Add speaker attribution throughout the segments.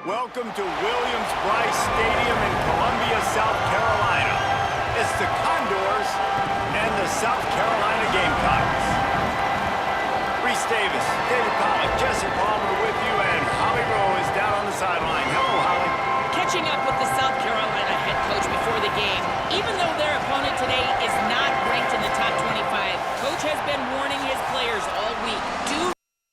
Speaker 1: Welcome to Williams-Brice Stadium in Columbia, South Carolina. It's the Condors and the South Carolina Gamecocks. Reese Davis, David Pollock, Jesse Palmer with you, and Holly Rowe is down on the sideline. Hello, Holly.
Speaker 2: Catching up with the South Carolina head coach before the game. Even though their opponent today is not ranked in the top 25, coach has been warning his players all week. Do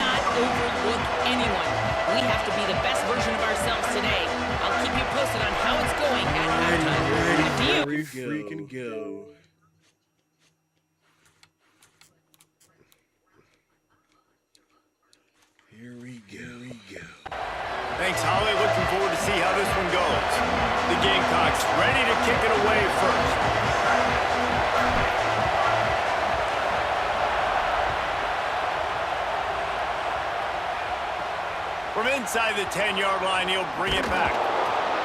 Speaker 2: not overlook anyone. We have to be the best version of ourselves today. I'll keep you posted on how it's going at halftime.
Speaker 3: Here we freaking go. Here we go.
Speaker 1: Thanks, Holly. Looking forward to see how this one goes. The Gamecocks ready to kick it away first. From inside the 10-yard line, he'll bring it back.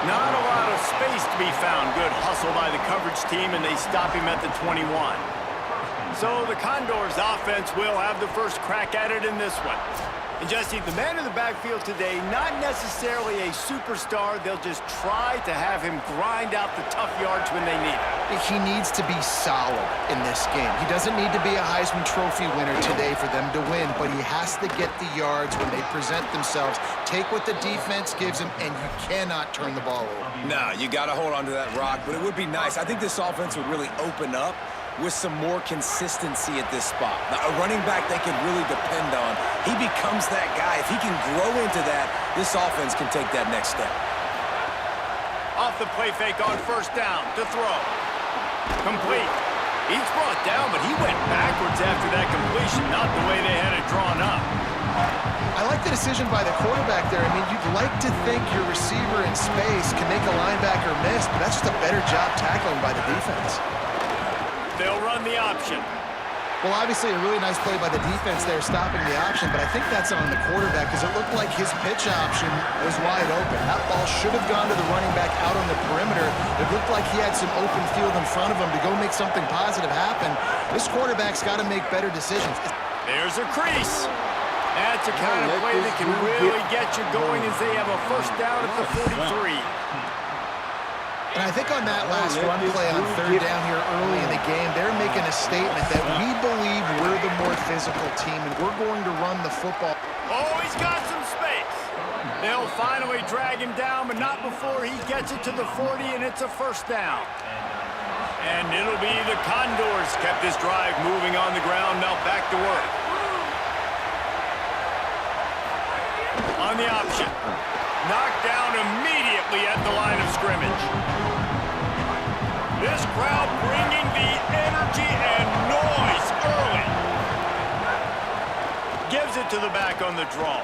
Speaker 1: Not a lot of space to be found. Good hustle by the coverage team, and they stop him at the 21. So the Condors offense will have the first crack at it in this one. And Jesse, the man in the backfield today, not necessarily a superstar. They'll just try to have him grind out the tough yards when they need it.
Speaker 4: He needs to be solid in this game. He doesn't need to be a Heisman Trophy winner today for them to win, but he has to get the yards when they present themselves. Take what the defense gives him, and you cannot turn the ball over.
Speaker 5: No, you got to hold on to that rock, but it would be nice. I think this offense would really open up with some more consistency at this spot. Now, a running back they can really depend on. He becomes that guy. If he can grow into that, this offense can take that next step.
Speaker 1: Off the play fake on first down to throw. Complete. He's brought down, but he went backwards after that completion, not the way they had it drawn up.
Speaker 4: I like the decision by the quarterback there. I mean, you'd like to think your receiver in space can make a linebacker miss, but that's just a better job tackling by the defense.
Speaker 1: They'll run the option.
Speaker 4: Well, obviously a really nice play by the defense there stopping the option, but I think that's on the quarterback because it looked like his pitch option was wide open. That ball should have gone to the running back out on the perimeter. It looked like he had some open field in front of him to go make something positive happen. This quarterback's got to make better decisions.
Speaker 1: There's a crease. That's a kind of play that can really get you going as they have a first down at the 43.
Speaker 4: And I think on that last run play on third down here early in the game, they're making a statement that we believe we're the more physical team and we're going to run the football.
Speaker 1: Oh, he's got some space. They'll finally drag him down, but not before he gets it to the 40, and it's a first down. And it'll be the Condors kept this drive moving on the ground. Now back to work. On the option. Knocked down immediately at the line of scrimmage. This crowd bringing the energy and noise early. Gives it to the back on the draw.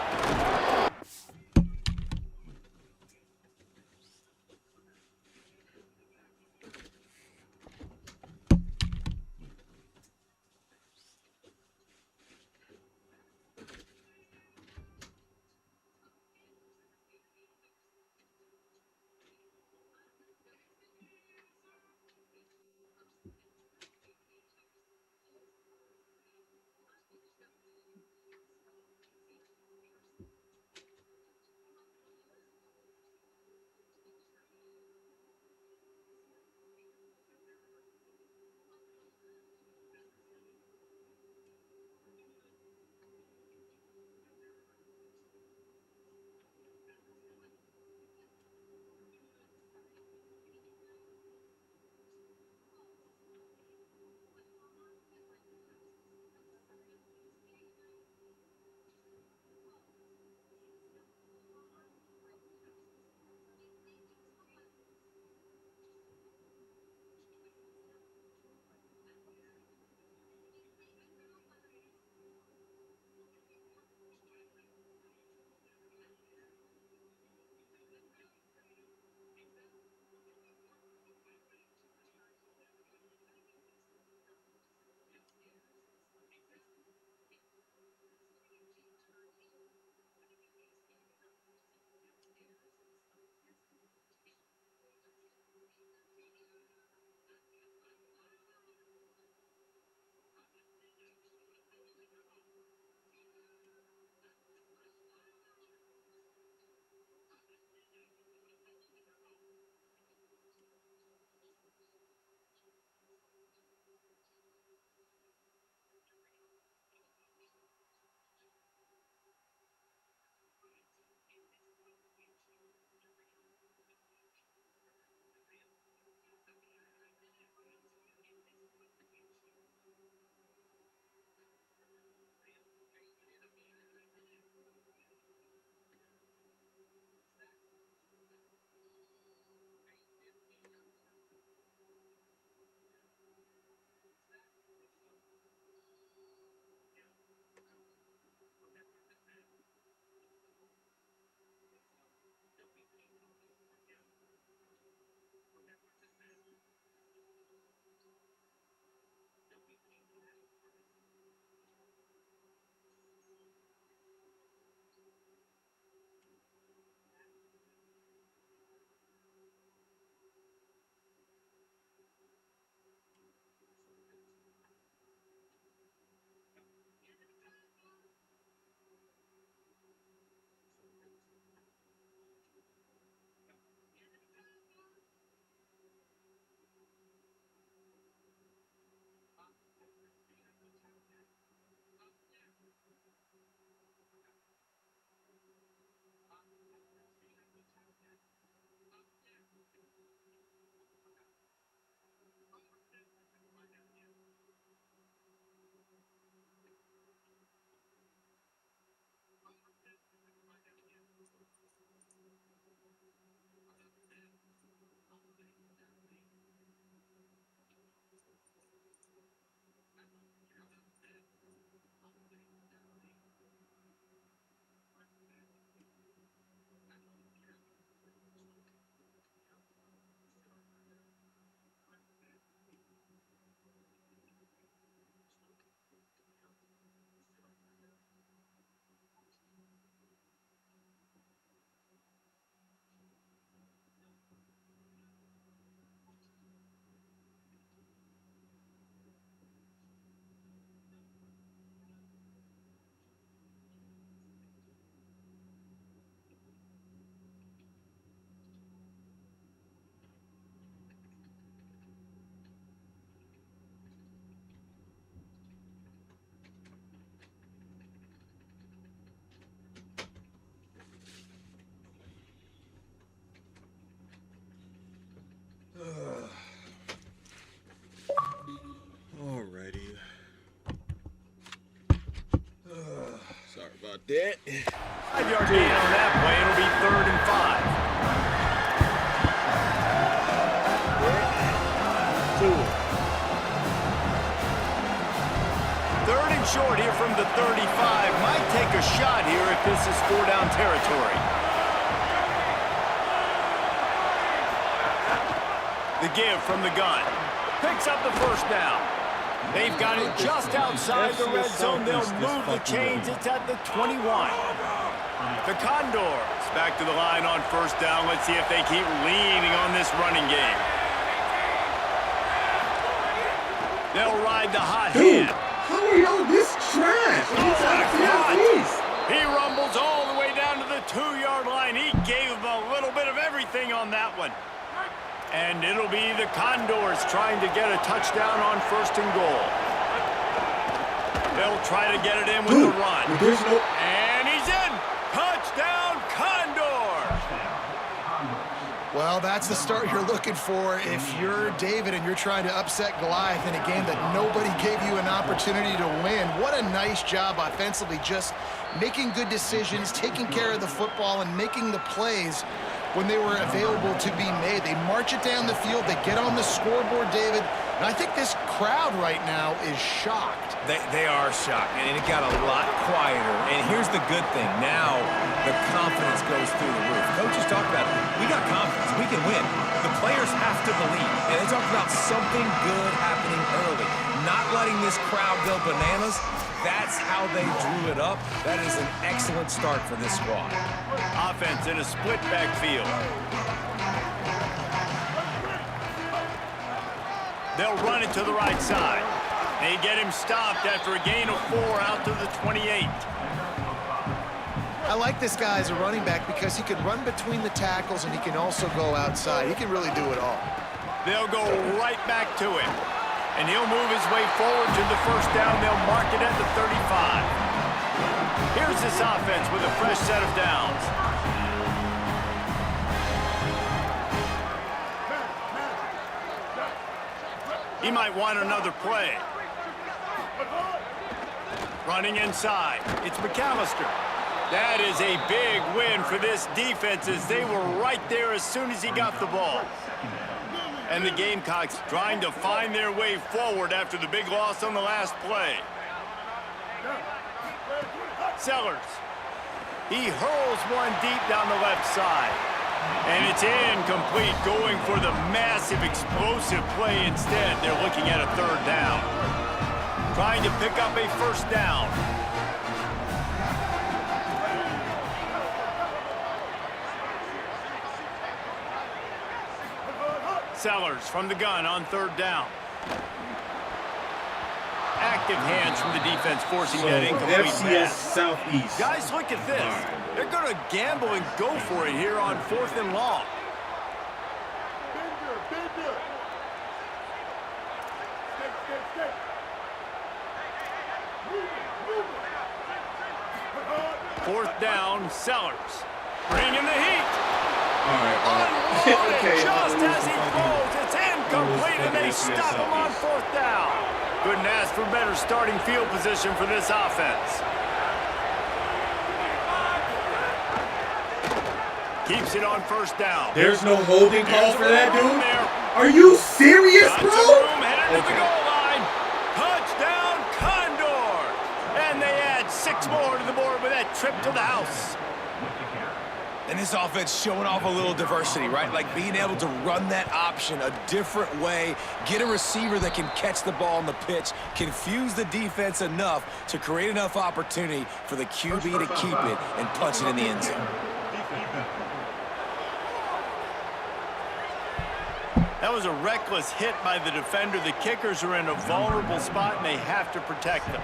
Speaker 3: That.
Speaker 1: 5-yard gain on that play. It'll be 3rd and 5. Third and short here from the 35. Might take a shot here if this is 4-down territory. The give from the gun. Picks up the 1st down. They've got it just outside the red zone. They'll move the chains. It's at the 21. The Condors back to the line on 1st down. Let's see if they keep leaning on this running game. They'll ride the hot hand.
Speaker 3: How are y'all this trash?
Speaker 1: He rumbles all the way down to the 2-yard line. He gave him a little bit of everything on that one. And it'll be the Condors trying to get a touchdown on 1st and goal. They'll try to get it in with the run. And he's in. Touchdown, Condors.
Speaker 4: Well, that's the start you're looking for if you're David and you're trying to upset Goliath in a game that nobody gave you an opportunity to win. What a nice job offensively, just making good decisions, taking care of the football, and making the plays when they were available to be made. They march it down the field. They get on the scoreboard, David. And I think this crowd right now is shocked.
Speaker 5: They are shocked, and it got a lot quieter. And here's the good thing. Now the confidence goes through the roof. Coaches talk about it. We got confidence. We can win. The players have to believe. And they talk about something good happening early. Not letting this crowd go bananas. That's how they drew it up. That is an excellent start for this squad.
Speaker 1: Offense in a split backfield. They'll run it to the right side. They get him stopped after a gain of 4 out to the 28.
Speaker 4: I like this guy as a running back because he can run between the tackles and he can also go outside. He can really do it all.
Speaker 1: They'll go right back to him. And he'll move his way forward to the 1st down. They'll mark it at the 35. Here's this offense with a fresh set of downs. He might want another play. Running inside. It's McAllister. That is a big win for this defense as they were right there as soon as he got the ball. And the Gamecocks trying to find their way forward after the big loss on the last play. Sellers. He hurls one deep down the left side. And it's incomplete, going for the massive explosive play instead. They're looking at a 3rd down. Trying to pick up a 1st down. Sellers from the gun on 3rd down. Active hands from the defense forcing that incomplete
Speaker 3: FCS
Speaker 1: pass.
Speaker 3: Southeast.
Speaker 1: Guys, look at this. They're going to gamble and go for it here on 4th and long. Fourth down, Sellers. Bringing the heat. Unloading just as he throws. It's incomplete, and they stop him on 4th down. Couldn't ask for better starting field position for this offense. Keeps it on 1st down.
Speaker 3: There's no holding call for that, dude?
Speaker 1: There.
Speaker 3: Are you serious,
Speaker 1: Got
Speaker 3: bro?
Speaker 1: some room headed to the goal line. Touchdown, Condor. And they add 6 more to the board with that trip to the house.
Speaker 5: And this offense showing off a little diversity, right? Like being able to run that option a different way, get a receiver that can catch the ball on the pitch, confuse the defense enough to create enough opportunity for the QB to keep it and punch it in the end zone.
Speaker 1: That was a reckless hit by the defender. The kickers are in a vulnerable spot, and they have to protect them.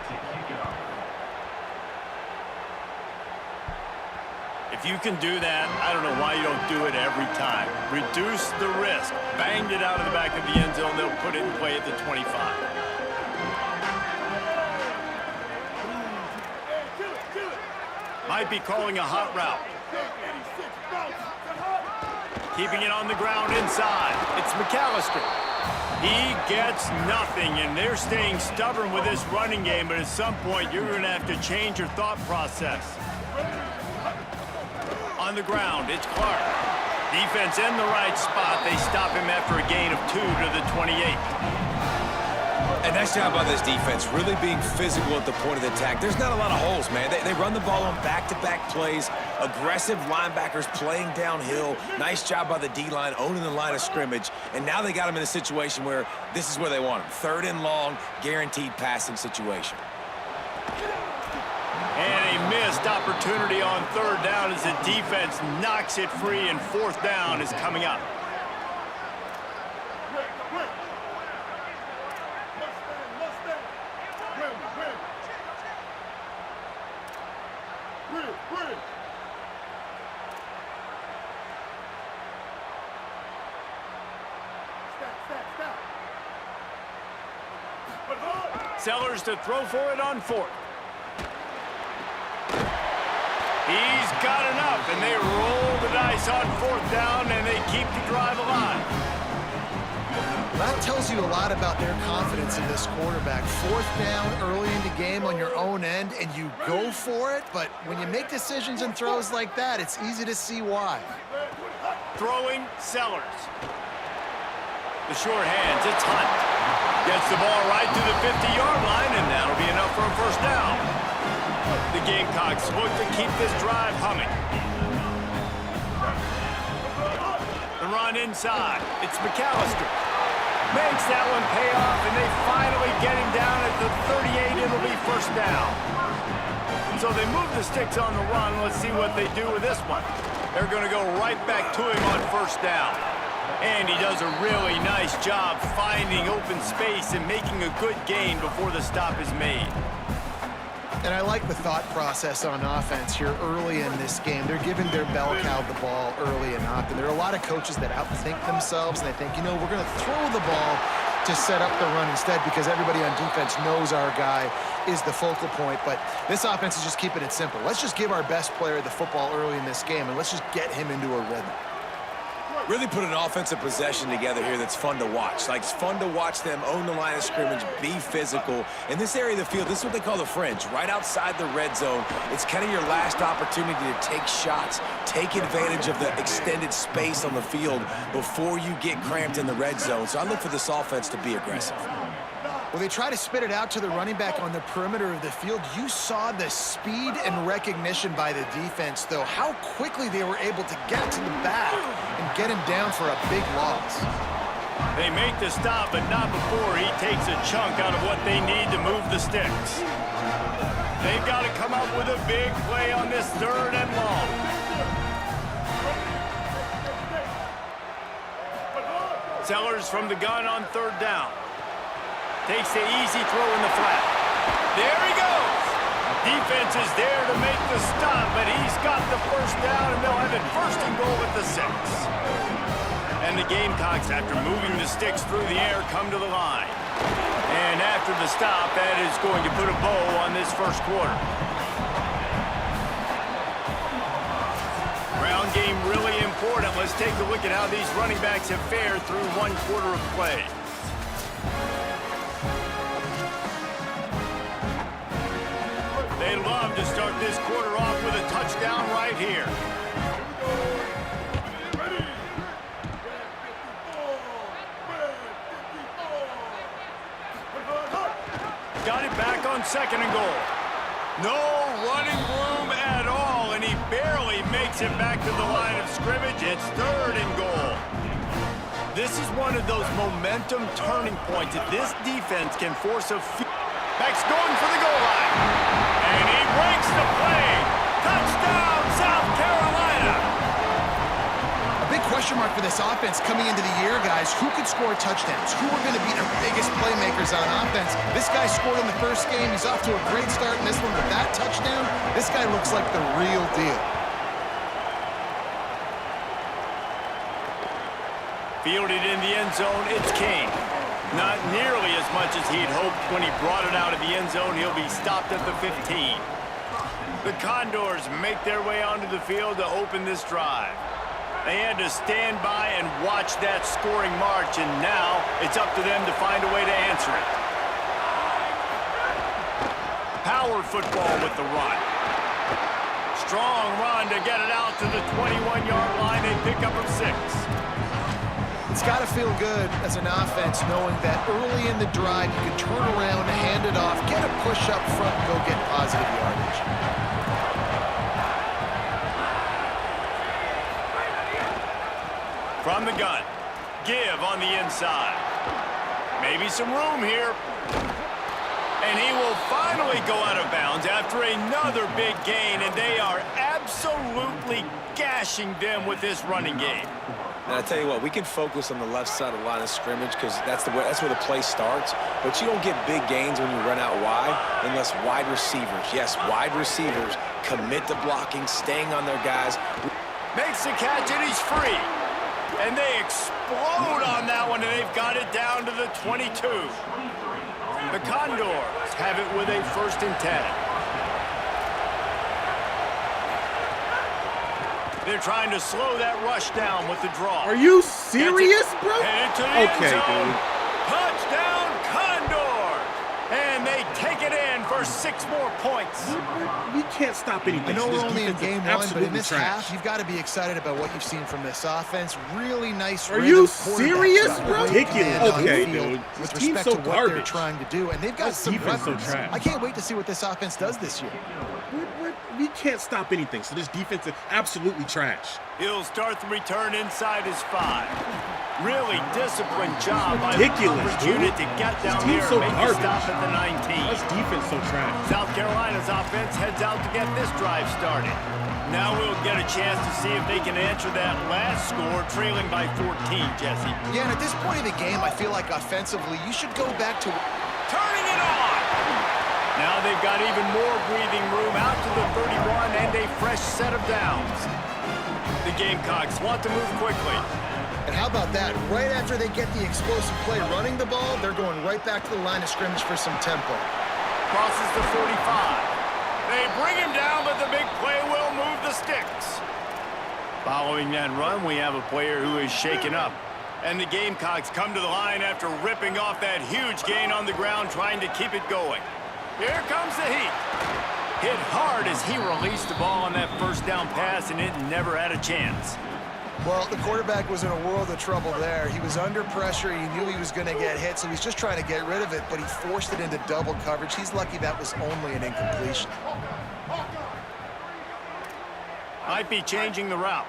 Speaker 1: If you can do that, I don't know why you don't do it every time. Reduce the risk. Banged it out of the back of the end zone. They'll put it in play at the 25. Might be calling a hot route. Keeping it on the ground inside. It's McAllister. He gets nothing, and they're staying stubborn with this running game, but at some point, you're going to have to change your thought process. On the ground, it's Clark. Defense in the right spot. They stop him after a gain of 2 to the 28.
Speaker 5: And nice job by this defense, really being physical at the point of the attack. There's not a lot of holes, man. They run the ball on back-to-back plays. Aggressive linebackers playing downhill. Nice job by the D-line, owning the line of scrimmage. And now they got him in a situation where this is where they want him. 3rd and long, guaranteed passing situation.
Speaker 1: And a missed opportunity on 3rd down as the defense knocks it free, and 4th down is coming up. Sellers to throw for it on 4th. He's got enough, and they roll the dice on 4th down, and they keep the drive alive.
Speaker 4: That tells you a lot about their confidence in this quarterback. 4th down early in the game on your own end, and you go for it, but when you make decisions and throws like that, it's easy to see why.
Speaker 1: Throwing, Sellers. The short hands, it's Hunt. Gets the ball right to the 50-yard line, and that'll be enough for a 1st down. The Gamecocks look to keep this drive humming. The run inside. It's McAllister. Makes that one pay off, and they finally get him down at the 38. It'll be 1st down. So they move the sticks on the run. Let's see what they do with this one. They're going to go right back to him on 1st down. And he does a really nice job finding open space and making a good gain before the stop is made.
Speaker 4: And I like the thought process on offense here early in this game. They're giving their bell cow the ball early and often. There are a lot of coaches that outthink themselves, and they think, you know, we're going to throw the ball to set up the run instead because everybody on defense knows our guy is the focal point. But this offense is just keeping it simple. Let's just give our best player the football early in this game, and let's just get him into a rhythm.
Speaker 5: Really put an offensive possession together here that's fun to watch. Like, it's fun to watch them own the line of scrimmage, be physical. In this area of the field, this is what they call the fringe, right outside the red zone. It's kind of your last opportunity to take shots, take advantage of the extended space on the field before you get cramped in the red zone. So I look for this offense to be aggressive.
Speaker 4: Well, they try to spit it out to the running back on the perimeter of the field. You saw the speed and recognition by the defense, though, how quickly they were able to get to the back and get him down for a big loss.
Speaker 1: They make the stop, but not before he takes a chunk out of what they need to move the sticks. They've got to come up with a big play on this 3rd and long. Sellers from the gun on 3rd down. Takes the easy throw in the flat. There he goes. Defense is there to make the stop, but he's got the 1st down, and they'll have it 1st and goal at the 6. And the Gamecocks, after moving the sticks through the air, come to the line. And after the stop, that is going to put a bow on this 1st quarter. Ground game really important. Let's take a look at how these running backs have fared through 1 quarter of play. They love to start this quarter off with a touchdown right here. Got it back on 2nd and goal. No running room at all, and he barely makes it back to the line of scrimmage. It's 3rd and goal. This is one of those momentum turning points that this defense can force a few. Back's going for the goal line. And he breaks the play. Touchdown, South Carolina.
Speaker 4: A big question mark for this offense coming into the year, guys. Who could score touchdowns? Who are going to be their biggest playmakers on offense? This guy scored in the 1st game. He's off to a great start in this one with that touchdown. This guy looks like the real deal.
Speaker 1: Fielded in the end zone, it's King. Not nearly as much as he'd hoped when he brought it out of the end zone. He'll be stopped at the 15. The Condors make their way onto the field to open this drive. They had to stand by and watch that scoring march, and now it's up to them to find a way to answer it. Power football with the run. strong run to get it out to the 21-yard line. They pick up a 6.
Speaker 4: It's got to feel good as an offense knowing that early in the drive you can turn around, hand it off, get a push up front, and go get positive yardage.
Speaker 1: From the gun, give on the inside. Maybe some room here. And he will finally go out of bounds after another big gain, and they are absolutely gashing them with this running game.
Speaker 5: And I tell you what, we can focus on the left side of the line of scrimmage because that's where the play starts. But you don't get big gains when you run out wide unless wide receivers, yes, wide receivers, commit to blocking, staying on their guys.
Speaker 1: Makes the catch, and he's free. And they explode on that one, and they've got it down to the 22. The Condors have it with a 1st and 10. They're trying to slow that rush down with the draw.
Speaker 3: Are you serious, bro?
Speaker 1: Headed to the end
Speaker 3: Okay,
Speaker 1: zone.
Speaker 3: dude.
Speaker 1: Touchdown, Condors! And they take it in for 6 more points.
Speaker 3: We can't stop anything.
Speaker 4: I know
Speaker 3: This
Speaker 4: we're only in
Speaker 3: defense is
Speaker 4: game 1, but in
Speaker 3: absolutely
Speaker 4: this
Speaker 3: trash.
Speaker 4: half, you've got to be excited about what you've seen from this offense. Really nice
Speaker 3: Are
Speaker 4: rhythm,
Speaker 3: you
Speaker 4: quarterback
Speaker 3: serious,
Speaker 4: stuff,
Speaker 3: bro?
Speaker 4: great
Speaker 3: Ridiculous.
Speaker 4: command on the
Speaker 3: Okay,
Speaker 4: field
Speaker 3: dude.
Speaker 4: with
Speaker 3: This team's
Speaker 4: respect
Speaker 3: so
Speaker 4: to what they're
Speaker 3: garbage.
Speaker 4: trying to do. And they've got
Speaker 3: This
Speaker 4: some
Speaker 3: defense so
Speaker 4: weapons.
Speaker 3: trash.
Speaker 4: I can't wait to see what this offense does this year.
Speaker 3: We can't stop anything, so this defense is absolutely trash.
Speaker 1: He'll start the return inside his 5. Really disciplined job by the
Speaker 3: Ridiculous,
Speaker 1: coverage
Speaker 3: dude.
Speaker 1: unit to get
Speaker 3: This
Speaker 1: down
Speaker 3: team's
Speaker 1: here
Speaker 3: so
Speaker 1: and make
Speaker 3: garbage.
Speaker 1: a stop at the 19.
Speaker 3: This defense so trash.
Speaker 1: South Carolina's offense heads out to get this drive started. Now we'll get a chance to see if they can answer that last score, trailing by 14, Jesse.
Speaker 4: Yeah, and at this point in the game, I feel like offensively, you should go back to...
Speaker 1: Turning it on! Now they've got even more breathing room out to the 31 and a fresh set of downs. The Gamecocks want to move quickly.
Speaker 4: And how about that? Right after they get the explosive play running the ball, they're going right back to the line of scrimmage for some tempo.
Speaker 1: Crosses the 45. They bring him down, but the big play will move the sticks. Following that run, we have a player who is shaken up. And the Gamecocks come to the line after ripping off that huge gain on the ground, trying to keep it going. Here comes the heat. Hit hard as he released the ball on that 1st down pass, and it never had a chance.
Speaker 4: Well, the quarterback was in a world of trouble there. He was under pressure. He knew he was going to get hit, so he's just trying to get rid of it, but he forced it into double coverage. He's lucky that was only an incompletion.
Speaker 1: Might be changing the route.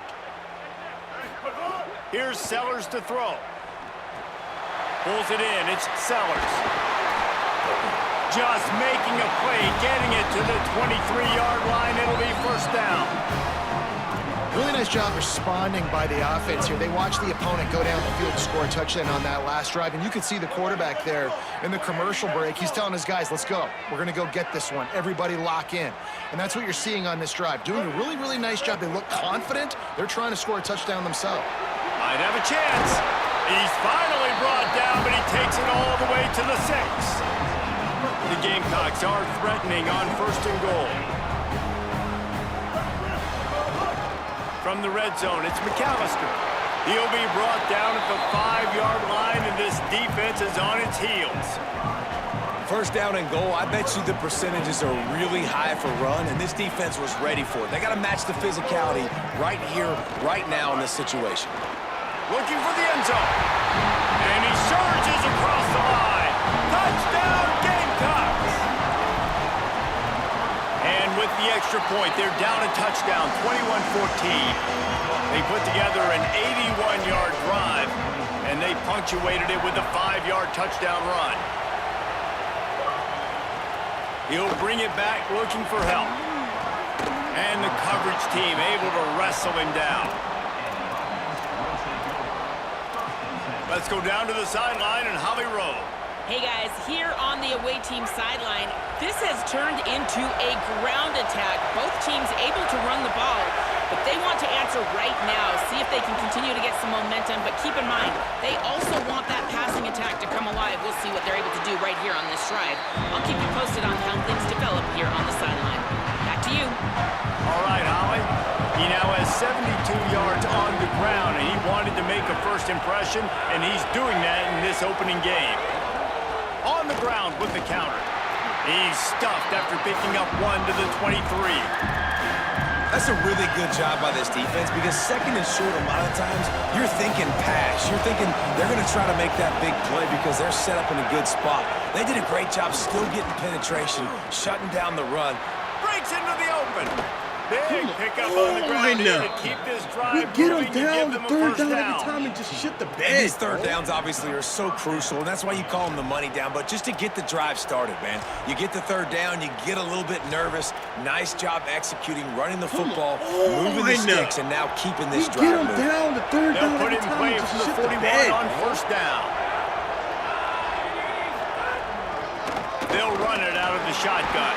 Speaker 1: Here's Sellers to throw. Pulls it in. It's Sellers. Just making a play, getting it to the 23-yard line. It'll be 1st down.
Speaker 4: Really nice job responding by the offense here. They watched the opponent go down the field to score a touchdown on that last drive, and you could see the quarterback there in the commercial break. He's telling his guys, let's go. We're going to go get this one. Everybody lock in. And that's what you're seeing on this drive. Doing a really, really nice job. They look confident. They're trying to score a touchdown themselves.
Speaker 1: Might have a chance. He's finally brought down, but he takes it all the way to the 6. The Gamecocks are threatening on 1st and goal. From the red zone, it's McAllister. He'll be brought down at the 5-yard line, and this defense is on its heels.
Speaker 5: 1st down and goal, I bet you the percentages are really high for run, and this defense was ready for it. They got to match the physicality right here, right now in this situation.
Speaker 1: Looking for the end zone. And he surges across the line. Touchdown, Gamecocks! And with the extra point, they're down a touchdown, 21-14. They put together an 81-yard drive, and they punctuated it with a 5-yard touchdown run. He'll bring it back looking for help. And the coverage team able to wrestle him down. Let's go down to the sideline in Holly Rowe.
Speaker 2: Hey guys, here on the away team sideline, this has turned into a ground attack. Both teams able to run the ball, but they want to answer right now, see if they can continue to get some momentum, but keep in mind, they also want that passing attack to come alive. We'll see what they're able to do right here on this drive. I'll keep you posted on how things develop here on the sideline. Back to you.
Speaker 1: All right, Holly. He now has 72 yards on the ground, and he wanted to make a first impression, and he's doing that in this opening game. On the ground with the counter. He's stuffed after picking up 1 to the 23.
Speaker 5: That's a really good job by this defense because second and short, a lot of times, you're thinking pass. You're thinking they're going to try to make that big play because they're set up in a good spot. They did a great job still getting penetration, shutting down the run.
Speaker 1: Breaks into the open. Big pickup on the ground here to keep this drive
Speaker 3: Get
Speaker 1: moving
Speaker 3: him down,
Speaker 1: and
Speaker 3: the
Speaker 1: give them a
Speaker 3: third
Speaker 1: first
Speaker 3: down
Speaker 1: down.
Speaker 3: every time and just shit the bed.
Speaker 5: And these third downs obviously are so crucial, and that's why you call them the money down. But just to get the drive started, man, you get the third down, you get a little bit nervous. Nice job executing, running the football, moving the sticks, and now keeping this drive
Speaker 3: Get him
Speaker 5: moving.
Speaker 3: down, the third
Speaker 1: They'll
Speaker 3: down
Speaker 1: put
Speaker 3: every
Speaker 1: it in
Speaker 3: time
Speaker 1: play
Speaker 3: and just
Speaker 1: from the
Speaker 3: shit the
Speaker 1: 41
Speaker 3: bed.
Speaker 1: on first down. They'll run it out of the shotgun.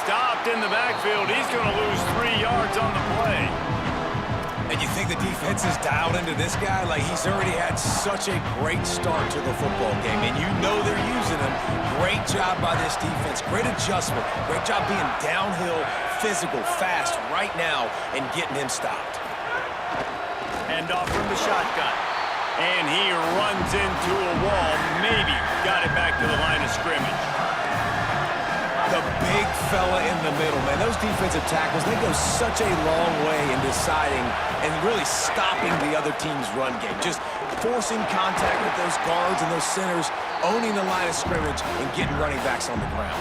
Speaker 1: Stopped in the backfield. He's going to lose 3 yards on the play.
Speaker 5: And you think the defense is dialed into this guy? Like, he's already had such a great start to the football game, and you know they're using him. Great job by this defense. Great adjustment. Great job being downhill, physical, fast right now, and getting him stopped.
Speaker 1: Hand off from the shotgun. And he runs into a wall. Maybe got it back to the line of scrimmage.
Speaker 5: The big fella in the middle, man. Those defensive tackles, they go such a long way in deciding and really stopping the other team's run game. Just forcing contact with those guards and those centers, owning the line of scrimmage, and getting running backs on the ground.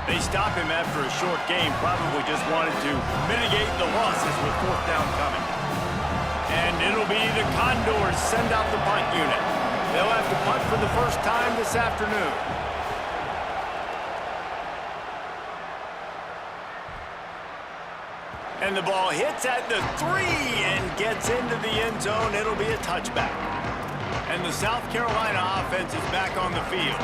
Speaker 1: They stop him after a short game. Probably just wanted to mitigate the losses with fourth down coming. And it'll be the Condors send out the punt unit. They'll have to punt for the first time this afternoon. And the ball hits at the 3 and gets into the end zone. It'll be a touchback. And the South Carolina offense is back on the field.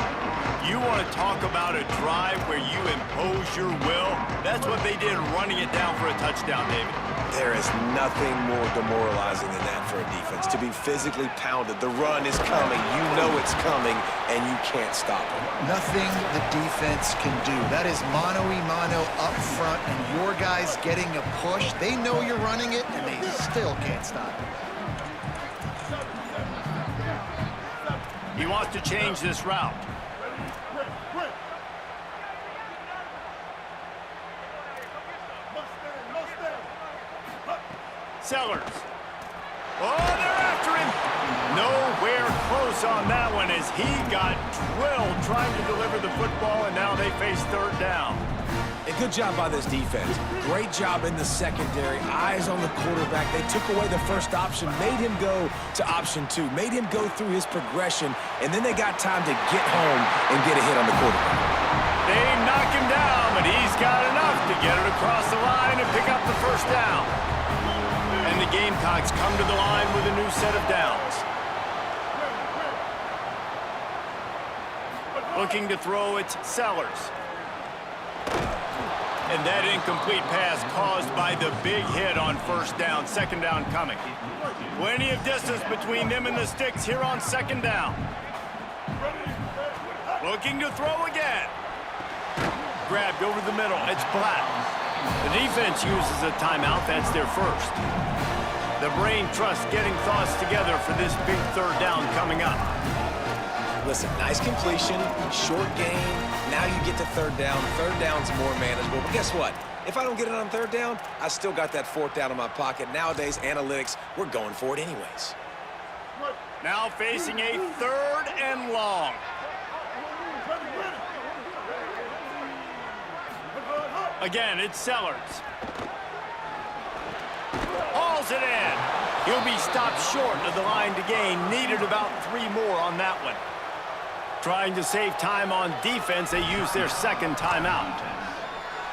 Speaker 1: You want to talk about a drive where you impose your will? That's what they did, running it down for a touchdown, David.
Speaker 5: There is nothing more demoralizing than that for a defense. To be physically pounded. The run is coming. You know it's coming, and you can't stop it.
Speaker 4: Nothing the defense can do. That is mano-a-mano up front, and your guys getting a push. They know you're running it, and they still can't stop it.
Speaker 1: He wants to change this route. Sellers. Oh, they're after him. Nowhere close on that one as he got drilled trying to deliver the football, and now they face third down.
Speaker 5: A good job by this defense. Great job in the secondary. Eyes on the quarterback. They took away the first option, made him go to option 2, made him go through his progression, and then they got time to get home and get a hit on the quarterback.
Speaker 1: They knock him down, but he's got enough to get it across the line and pick up the first down. And the Gamecocks come to the line with a new set of downs. Looking to throw, it's Sellers. And that incomplete pass caused by the big hit on first down. Second down coming. Plenty of distance between them and the sticks here on second down. Looking to throw again. Grabbed over the middle. It's Black. The defense uses a timeout. That's their first. The brain trust getting thoughts together for this big third down coming up.
Speaker 5: Listen, nice completion, short game. Now you get to third down. Third down's more manageable. But guess what? If I don't get it on third down, I still got that fourth down in my pocket. Nowadays, analytics, we're going for it anyways.
Speaker 1: Now facing a third and long. Again, it's Sellers. Hauls it in. He'll be stopped short of the line to gain. Needed about 3 more on that one. Trying to save time on defense, they use their second timeout.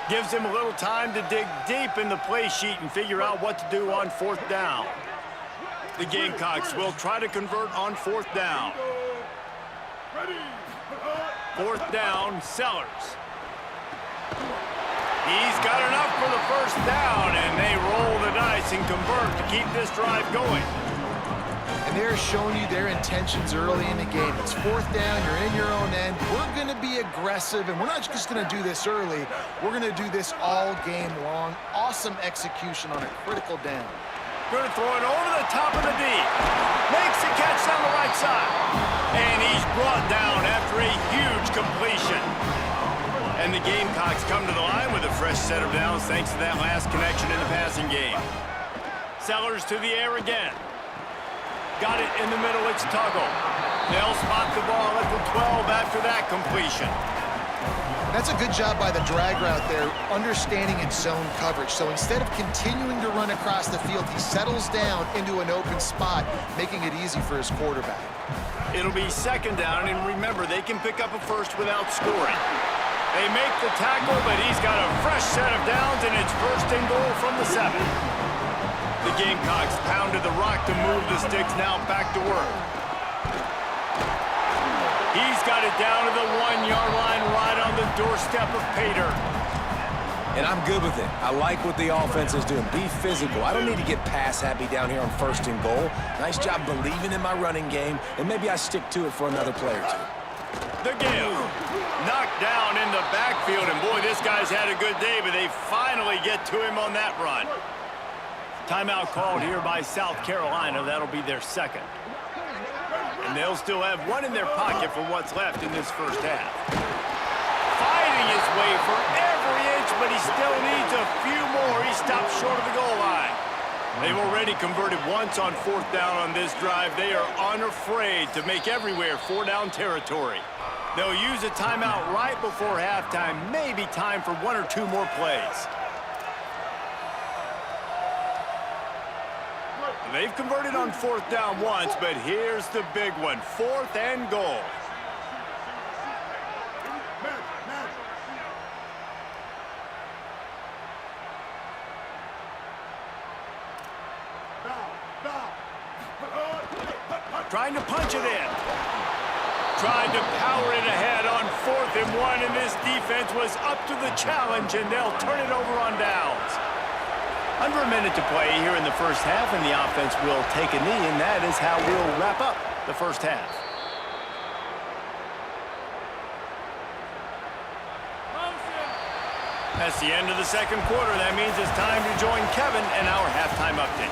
Speaker 1: Gives him a little time to dig deep in the play sheet and figure out what to do on fourth down. The Gamecocks will try to convert on fourth down. Fourth down, Sellers. He's got enough for the first down, and they roll the dice and convert to keep this drive going.
Speaker 4: And they're showing you their intentions early in the game. It's fourth down, you're in your own end. We're going to be aggressive, and we're not just going to do this early. We're going to do this all game long. Awesome execution on a critical down.
Speaker 1: Going to throw it over the top of the D. Makes the catch down the right side. And he's brought down after a huge completion. And the Gamecocks come to the line with a fresh set of downs thanks to that last connection in the passing game. Sellers to the air again. Got it in the middle, it's Tuggle. They'll spot the ball at the 12 after that completion.
Speaker 4: That's a good job by the drag route there, understanding its zone coverage. So instead of continuing to run across the field, he settles down into an open spot, making it easy for his quarterback.
Speaker 1: It'll be second down, and remember, they can pick up a first without scoring. They make the tackle, but he's got a fresh set of downs, and it's first and goal from the 7. The Gamecocks pounded the rock to move the sticks, now back to work. He's got it down to the 1-yard line right on the doorstep of Pater.
Speaker 5: And I'm good with it. I like what the offense is doing. Be physical. I don't need to get pass happy down here on first and goal. Nice job believing in my running game, and maybe I stick to it for another play or two.
Speaker 1: The give. Knocked down in the backfield, and boy, this guy's had a good day, but they finally get to him on that run. Timeout called here by South Carolina. That'll be their second. And they'll still have one in their pocket for what's left in this first half. Fighting his way for every inch, but he still needs a few more. He stops short of the goal line. They've already converted once on 4th down on this drive. They are unafraid to make everywhere 4-down territory. They'll use a timeout right before halftime. Maybe time for 1 or 2 more plays. They've converted on 4th down once, but here's the big one. 4th and goal. Trying to punch it in. Trying to power it ahead on 4th and 1, and this defense was up to the challenge, and they'll turn it over on downs. Under a minute to play here in the first half, and the offense will take a knee, and that is how we'll wrap up the first half. That's the end of the second quarter. That means it's time to join Kevin in our halftime update.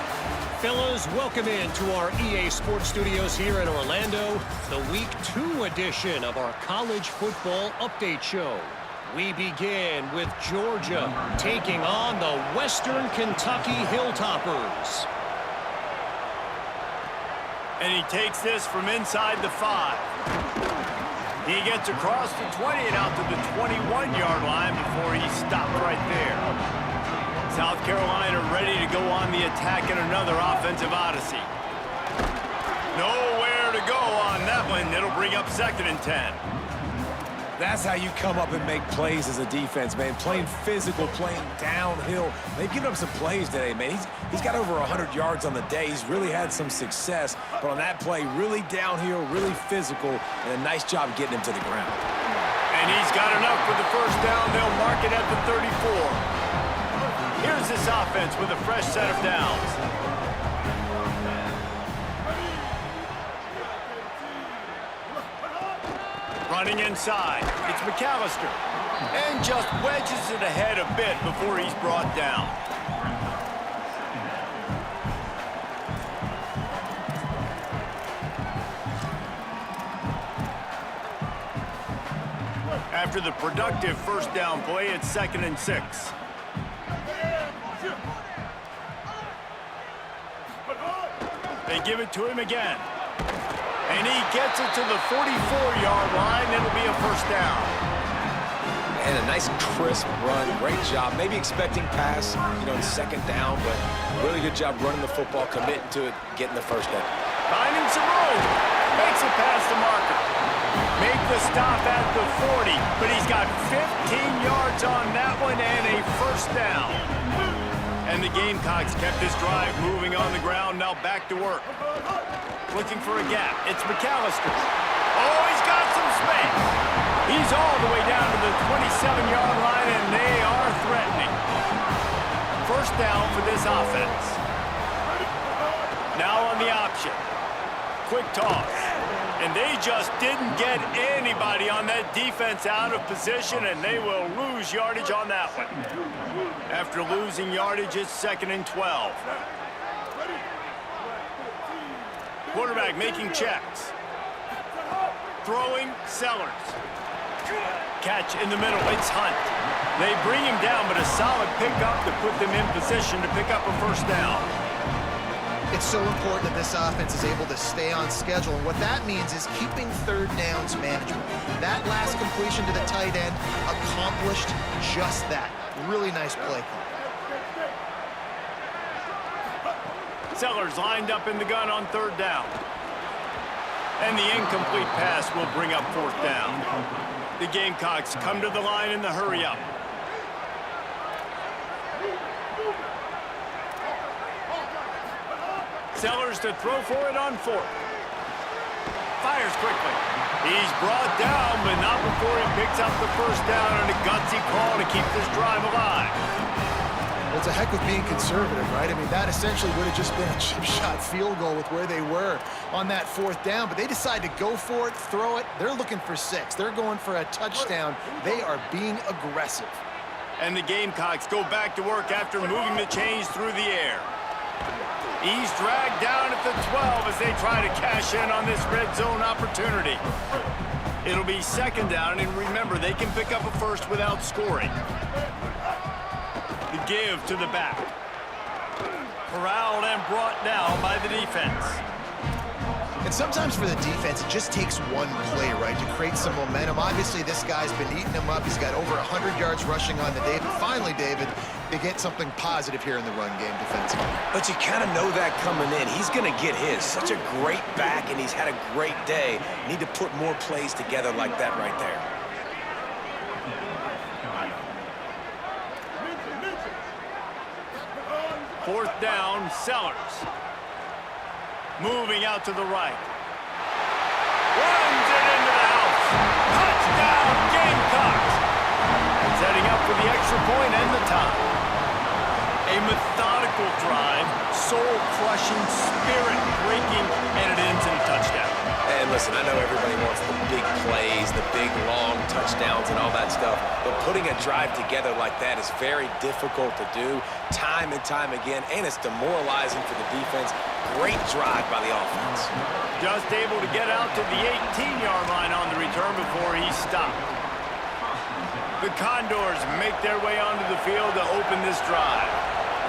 Speaker 6: Fellas, welcome into our EA Sports Studios here in Orlando, the Week 2 edition of our College Football Update Show. We begin with Georgia taking on the Western Kentucky Hilltoppers.
Speaker 1: And he takes this from inside the 5. He gets across the 20 and out to the 21-yard line before he stopped right there. South Carolina ready to go on the attack in another offensive odyssey. Nowhere to go on that one. It'll bring up 2nd and 10.
Speaker 5: That's how you come up and make plays as a defense, man. Playing physical, playing downhill. They've given up some plays today, man. He's got over 100 yards on the day. He's really had some success. But on that play, really downhill, really physical, and a nice job getting him to the ground.
Speaker 1: And he's got enough for the first down. They'll mark it at the 34. Here's this offense with a fresh set of downs. Running inside, it's McAllister. And just wedges it ahead a bit before he's brought down. After the productive first down play, it's 2nd and 6. They give it to him again. And he gets it to the 44-yard line. It'll be a first down.
Speaker 5: And a nice crisp run. Great job. Maybe expecting pass, in 2nd down, but really good job running the football, committing to it, getting the first down.
Speaker 1: Finding some room. Makes it past the marker. Make the stop at the 40, but he's got 15 yards on that one and a first down. And the Gamecocks kept this drive moving on the ground, now back to work. Looking for a gap. It's McAllister. Oh, he's got some space. He's all the way down to the 27-yard line, and they are threatening. First down for this offense. Now on the option. Quick toss. And they just didn't get anybody on that defense out of position, and they will lose yardage on that one. After losing yardage, it's 2nd and 12. Quarterback making checks. Throwing, Sellers. Catch in the middle. It's Hunt. They bring him down, but a solid pickup to put them in position to pick up a first down.
Speaker 4: It's so important that this offense is able to stay on schedule, and what that means is keeping third downs manageable. That last completion to the tight end accomplished just that. Really nice play call.
Speaker 1: Sellers lined up in the gun on third down. And the incomplete pass will bring up fourth down. The Gamecocks come to the line in the hurry up. Sellers to throw for it on fourth. Fires quickly. He's brought down, but not before he picks up the first down and a gutsy call to keep this drive alive.
Speaker 4: Well, it's a heck of being conservative, right? I mean, that essentially would have just been a chip shot field goal with where they were on that fourth down, but they decide to go for it, throw it. They're looking for 6. They're going for a touchdown. They are being aggressive.
Speaker 1: And the Gamecocks go back to work after moving the chains through the air. He's dragged down at the 12 as they try to cash in on this red zone opportunity. It'll be second down, and remember, they can pick up a first without scoring. The give to the back. Corralled and brought down by the defense.
Speaker 4: And sometimes for the defense, it just takes one play, right, to create some momentum. Obviously, this guy's been eating them up. He's got over 100 yards rushing on to David. Finally, David, they get something positive here in the run game defensively.
Speaker 5: But you kind of know that coming in. He's going to get his. Such a great back, and he's had a great day. Need to put more plays together like that right there.
Speaker 1: Fourth down, Sellers. Moving out to the right. Runs it into the house. Touchdown, Gamecocks. Setting up for the extra point and the tie. A methodical drive, soul-crushing, spirit-breaking, and it ends in a touchdown.
Speaker 5: And listen, I know everybody wants the big plays, the big, long touchdowns and all that stuff, but putting a drive together like that is very difficult to do time and time again, and it's demoralizing for the defense. Great drive by the offense.
Speaker 1: Just able to get out to the 18-yard line on the return before he stopped. The Condors make their way onto the field to open this drive.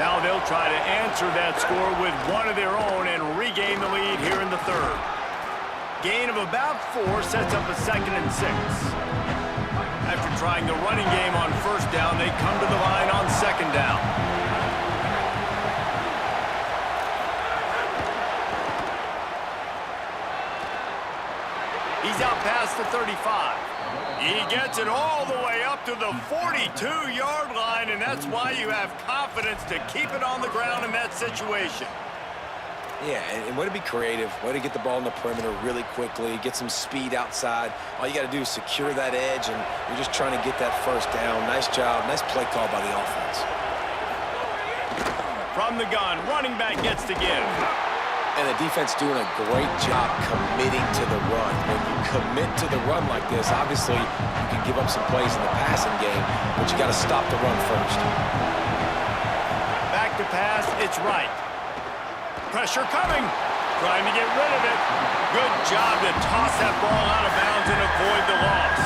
Speaker 1: Now they'll try to answer that score with one of their own and regain the lead here in the third. Gain of about 4 sets up a 2nd and 6. After trying the running game on first down, they come to the line on 2nd down. He's out past the 35. He gets it all the way up to the 42-yard line, and that's why you have confidence to keep it on the ground in that situation.
Speaker 5: Yeah, and way to be creative, way to get the ball in the perimeter really quickly, get some speed outside. All you got to do is secure that edge, and you're just trying to get that first down. Nice job, nice play call by the offense.
Speaker 1: From the gun, running back gets to give.
Speaker 5: And the defense doing a great job committing to the run. When you commit to the run like this, obviously you can give up some plays in the passing game, but you got to stop the run first.
Speaker 1: Back to pass, it's right. Pressure coming. Trying to get rid of it. Good job to toss that ball out of bounds and avoid the loss.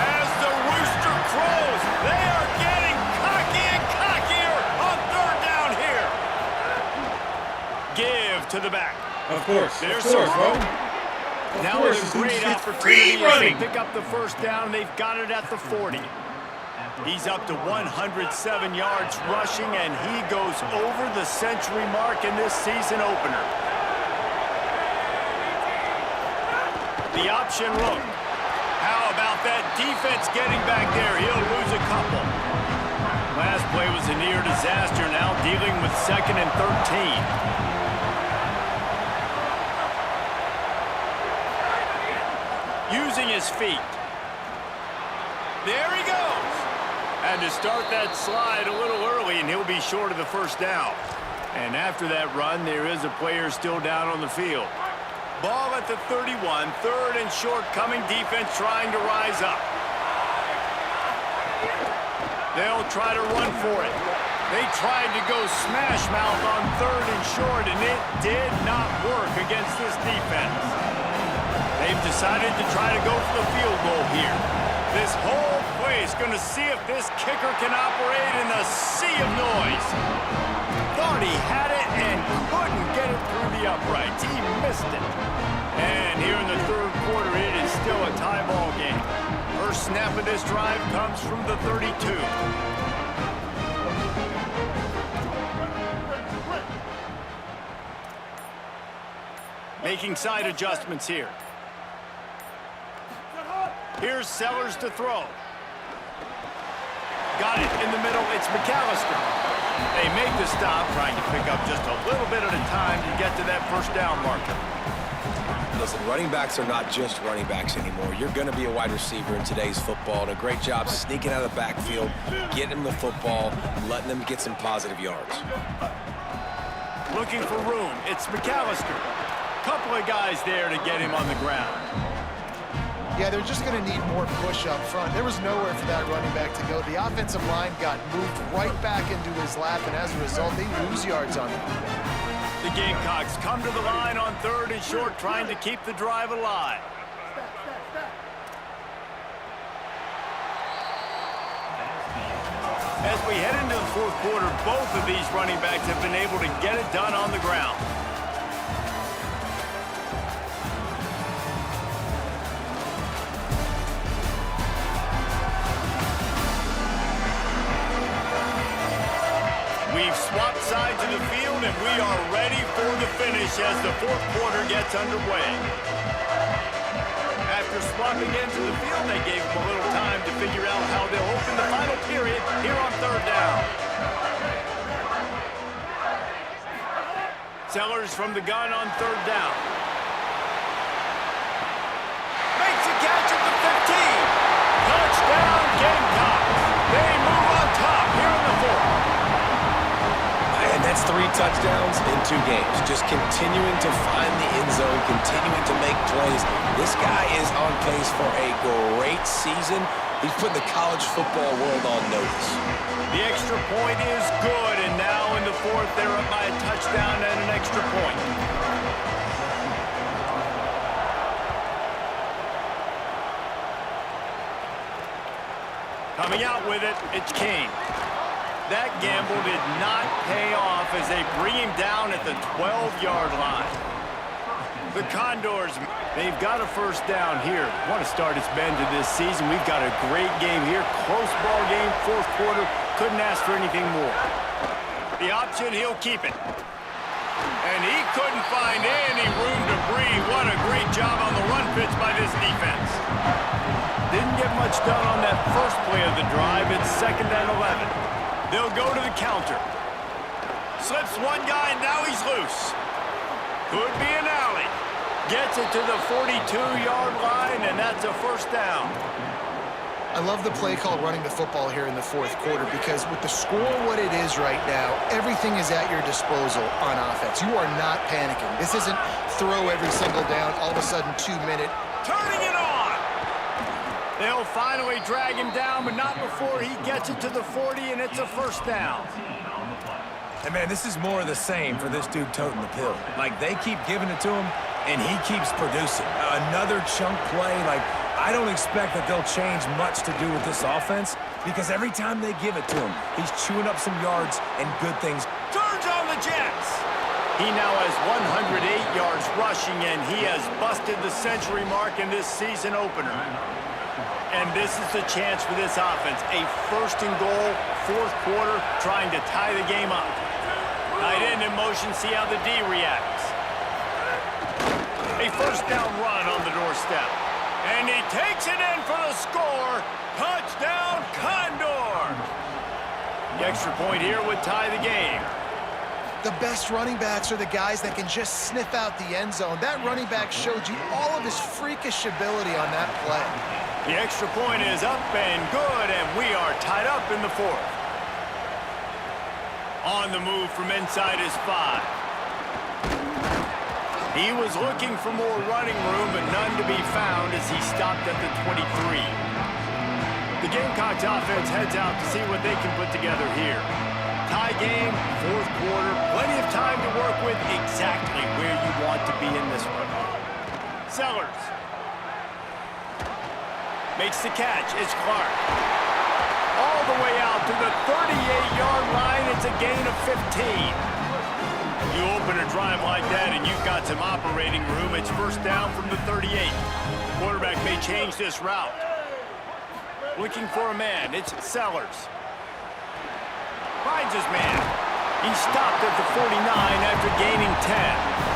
Speaker 1: As the rooster crows, they are getting cocky and cockier on third down here. Give to the back.
Speaker 3: Of course.
Speaker 1: There's
Speaker 3: of course,
Speaker 1: some
Speaker 3: bro.
Speaker 1: room. Now
Speaker 3: course,
Speaker 1: with a great
Speaker 3: it's
Speaker 1: opportunity
Speaker 3: free
Speaker 1: as
Speaker 3: running.
Speaker 1: they pick up the first down. They've got it at the 40. He's up to 107 yards rushing, and he goes over the century mark in this season opener. The option look. How about that defense getting back there? He'll lose a couple. Last play was a near disaster, now dealing with 2nd and 13. Using his feet. There he goes. Had to start that slide a little early, and he'll be short of the first down. And after that run, there is a player still down on the field. Ball at the 31, 3rd and short, coming defense trying to rise up. They'll try to run for it. They tried to go smash mouth on 3rd and short, and it did not work against this defense. They've decided to try to go for the field goal here. This whole place going to see if this kicker can operate in the sea of noise. Thought he had it and couldn't get it through the uprights. He missed it. And here in the third quarter, it is still a tie ball game. First snap of this drive comes from the 32. Making side adjustments here. Here's Sellers to throw. Got it in the middle. It's McAllister. They make the stop, trying to pick up just a little bit at a time to get to that first down marker.
Speaker 5: Listen, running backs are not just running backs anymore. You're going to be a wide receiver in today's football, and a great job sneaking out of the backfield, getting them the football, letting them get some positive yards.
Speaker 1: Looking for room. It's McAllister. Couple of guys there to get him on the ground.
Speaker 4: Yeah, they're just going to need more push up front. There was nowhere for that running back to go. The offensive line got moved right back into his lap, and as a result, they lose yards on him.
Speaker 1: The Gamecocks come to the line on 3rd and short, trying to keep the drive alive. As we head into the fourth quarter, both of these running backs have been able to get it done on the ground. We've swapped sides of the field, and we are ready for the finish as the fourth quarter gets underway. After swapping into the field, they gave them a little time to figure out how they'll open the final period here on 3rd down. Sellers from the gun on 3rd down. Makes a catch at the 15. Touchdown, Gamecocks. They move on top here in the fourth.
Speaker 5: And that's 3 touchdowns in 2 games. Just continuing to find the end zone, continuing to make plays. This guy is on pace for a great season. He's putting the college football world on notice.
Speaker 1: The extra point is good, and now in the fourth, they're up by a touchdown and an extra point. Coming out with it, it's Kane. That gamble did not pay off as they bring him down at the 12-yard line. The Condors, they've got a first down here. What a start it's been to this season. We've got a great game here. Close ball game, fourth quarter. Couldn't ask for anything more. The option, he'll keep it. And he couldn't find any room to breathe. What a great job on the run pitch by this defense. Didn't get much done on that first play of the drive. It's 2nd and 11. They'll go to the counter. Slips one guy, and now he's loose. Could be an alley. Gets it to the 42-yard line, and that's a first down.
Speaker 4: I love the play call running the football here in the fourth quarter because with the score what it is right now, everything is at your disposal on offense. You are not panicking. This isn't throw every single down, all of a sudden 2-minute.
Speaker 1: Turning it on. They'll finally drag him down, but not before he gets it to the 40, and it's a first down.
Speaker 5: And, man, this is more of the same for this dude toting the pill. Like, they keep giving it to him, and he keeps producing. Another chunk play. Like, I don't expect that they'll change much to do with this offense because every time they give it to him, he's chewing up some yards and good things.
Speaker 1: Turns on the Jets. He now has 108 yards rushing, and he has busted the century mark in this season opener. And this is the chance for this offense. A 1st and goal, fourth quarter, trying to tie the game up. Tight end in motion, see how the D reacts. A first down run on the doorstep. And he takes it in for the score. Touchdown, Condor! The extra point here would tie the game.
Speaker 4: The best running backs are the guys that can just sniff out the end zone. That running back showed you all of his freakish ability on that play.
Speaker 1: The extra point is up and good, and we are tied up in the fourth. On the move from inside his 5. He was looking for more running room, but none to be found as he stopped at the 23. The Gamecocks offense heads out to see what they can put together here. Tie game, fourth quarter, plenty of time to work with, exactly where you want to be in this one. Sellers. Makes the catch. It's Clark. All the way out to the 38-yard line. It's a gain of 15. You open a drive like that and you've got some operating room. It's first down from the 38. Quarterback may change this route. Looking for a man. It's Sellers. Finds his man. He stopped at the 49 after gaining 10.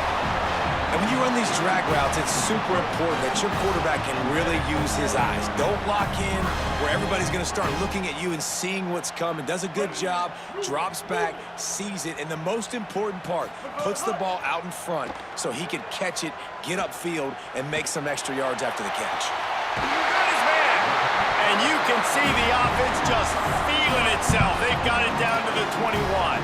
Speaker 5: And when you run these drag routes, it's super important that your quarterback can really use his eyes. Don't lock in where everybody's going to start looking at you and seeing what's coming. Does a good job, drops back, sees it, and the most important part, puts the ball out in front so he can catch it, get upfield, and make some extra yards after the catch.
Speaker 1: Got his man. And you can see the offense just feeling itself. They've got it down to the 21.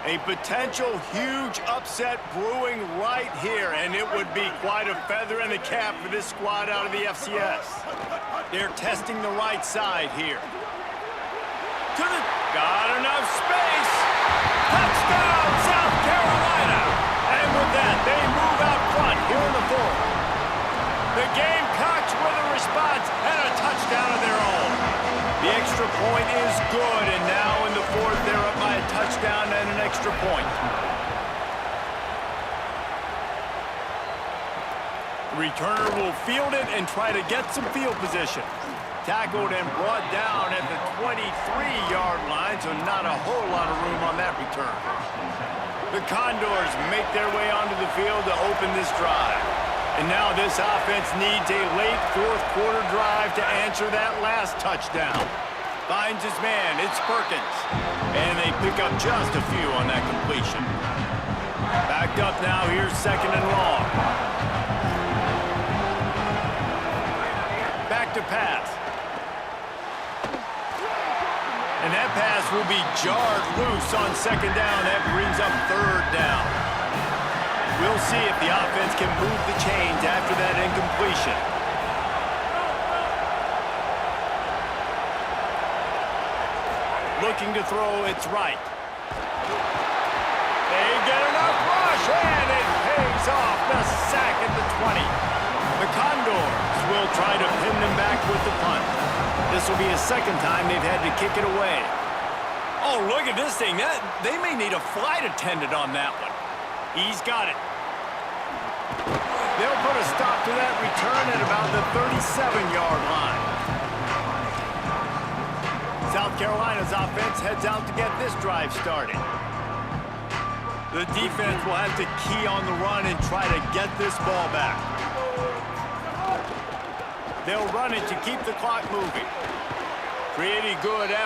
Speaker 1: A potential huge upset brewing right here, and it would be quite a feather in the cap for this squad out of the FCS. They're testing the right side here. Got enough space. Touchdown, South Carolina. And with that, they move out front here in the fourth. The Gamecocks with a response and a touchdown of their own. The extra point is good, and now in the fourth, they're up by a touchdown and an extra point. The returner will field it and try to get some field position. Tackled and brought down at the 23-yard line, so not a whole lot of room on that return. The Condors make their way onto the field to open this drive. And now this offense needs a late fourth-quarter drive to answer that last touchdown. Finds his man. It's Perkins. And they pick up just a few on that completion. Backed up now. Here's second and long. Back to pass. And that pass will be jarred loose on second down. That brings up third down. We'll see if the offense can move the chains after that incompletion. Looking to throw, it's right. They get enough rush, and it pays off. The sack at the 20. The Condors will try to pin them back with the punt. This will be a second time they've had to kick it away. Oh, look at this thing. They may need a flight attendant on that one. He's got it. They'll put a stop to that return at about the 37-yard line. South Carolina's offense heads out to get this drive started. The defense will have to key on the run and try to get this ball back. They'll run it to keep the clock moving. Pretty good effort.